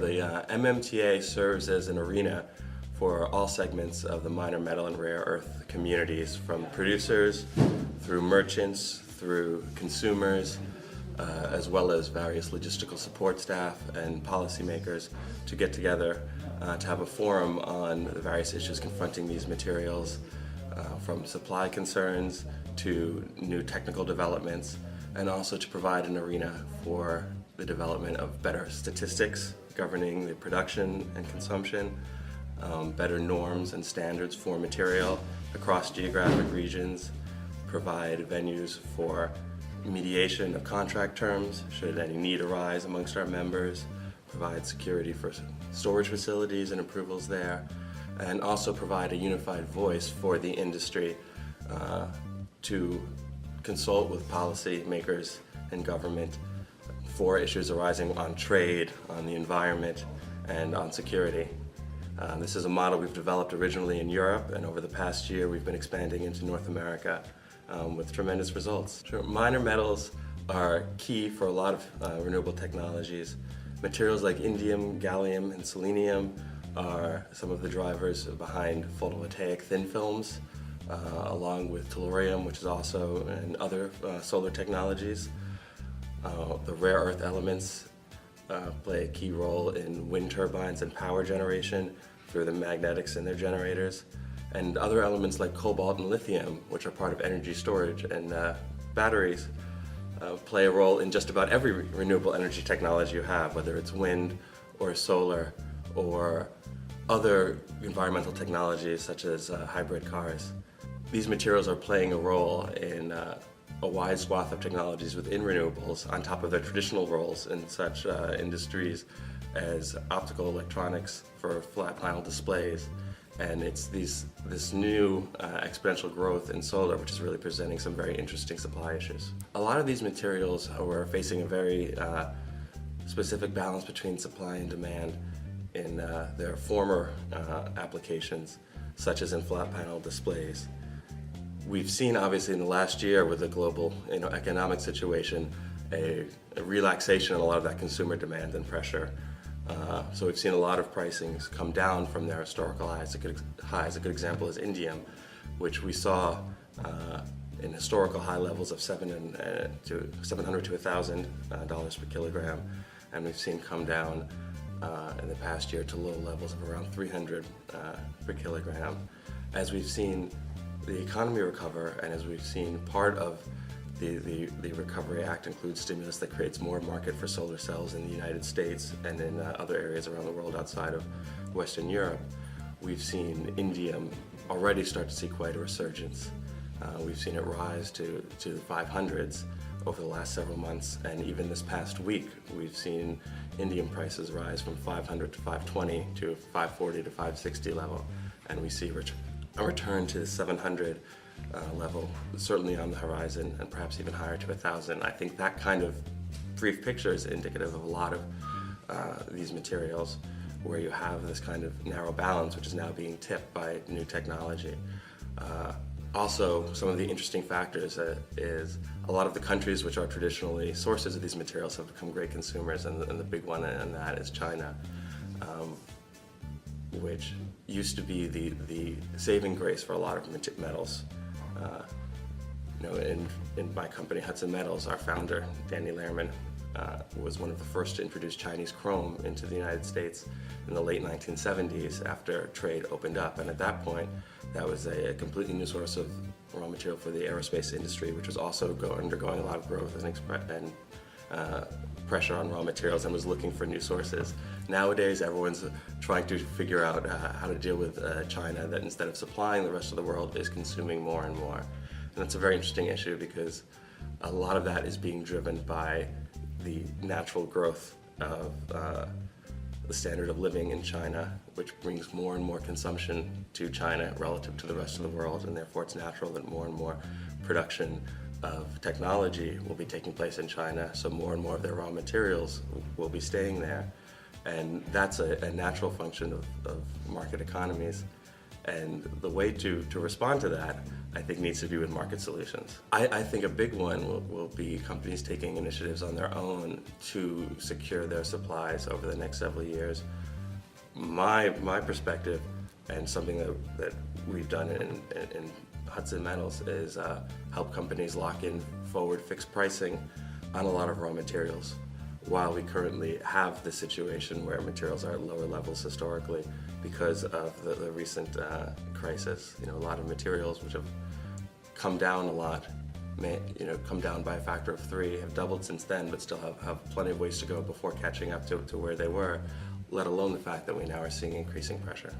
The MMTA serves as an arena for all segments of the minor metal and rare earth communities, from producers through merchants, through consumers, as well as various logistical support staff and policymakers to get together to have a forum on the various issues confronting these materials, from supply concerns to new technical developments, and also to provide an arena for the development of better statistics governing the production and consumption, better norms and standards for material across geographic regions, provide venues for mediation of contract terms should any need arise amongst our members, provide security for storage facilities and approvals there, and also provide a unified voice for the industry to consult with policymakers and government for issues arising on trade, on the environment, and on security. This is a model we've developed originally in Europe, and over the past year we've been expanding into North America with tremendous results. Minor metals are key for a lot of renewable technologies. Materials like indium, gallium, and selenium are some of the drivers behind photovoltaic thin films, along with tellurium, which is also in other solar technologies. The rare earth elements play a key role in wind turbines and power generation through the magnetics in their generators. And other elements like cobalt and lithium, which are part of energy storage and batteries, play a role in just about every renewable energy technology you have, whether it's wind or solar or other environmental technologies such as hybrid cars. These materials are playing a role in a wide swath of technologies within renewables, on top of their traditional roles in such industries as optical electronics for flat panel displays. And it's this new exponential growth in solar, which is really presenting some very interesting supply issues. A lot of these materials are facing a very specific balance between supply and demand in their former applications, such as in flat panel displays. We've seen, obviously, in the last year with the global economic situation, a relaxation in a lot of that consumer demand and pressure. So we've seen a lot of pricings come down from their historical highs. A good example is indium, which we saw in historical high levels of $700 to $1,000 per kilogram, and we've seen come down in the past year to low levels of around $300 per kilogram. As we've seen the economy recover, and as we've seen part of the Recovery Act includes stimulus that creates more market for solar cells in the United States and in other areas around the world outside of Western Europe, we've seen indium already start to see quite a resurgence. We've seen it rise to the 500s over the last several months, and even this past week we've seen indium prices rise from 500 to 520 to 540 to 560 level, and we see a return to the 700 level certainly on the horizon, and perhaps even higher to 1,000. I think that kind of brief picture is indicative of a lot of these materials, where you have this kind of narrow balance which is now being tipped by new technology. Also, some of the interesting factors is a lot of the countries which are traditionally sources of these materials have become great consumers, and the big one in that is China, which used to be the saving grace for a lot of metals. In my company, Hudson Metals, our founder, Danny Lehrman, was one of the first to introduce Chinese chrome into the United States in the late 1970s after trade opened up. And at that point, that was a completely new source of raw material for the aerospace industry, which was also undergoing a lot of growth and pressure on raw materials, and was looking for new sources. Nowadays, everyone's trying to figure out how to deal with China, that instead of supplying the rest of the world is consuming more and more. And that's a very interesting issue, because a lot of that is being driven by the natural growth of the standard of living in China, which brings more and more consumption to China relative to the rest of the world, and therefore it's natural that more and more production of technology will be taking place in China, so more and more of their raw materials will be staying there. And that's a natural function of market economies. And the way to respond to that, I think, needs to do with market solutions. I think a big one will be companies taking initiatives on their own to secure their supplies over the next several years. My perspective, and something that we've done in Hudson Metals, is help companies lock in forward fixed pricing on a lot of raw materials, while we currently have the situation where materials are at lower levels historically because of the recent crisis. A lot of materials which have come down a lot, come down by a factor of 3, have doubled since then, but still have plenty of ways to go before catching up to where they were, let alone the fact that we now are seeing increasing pressure.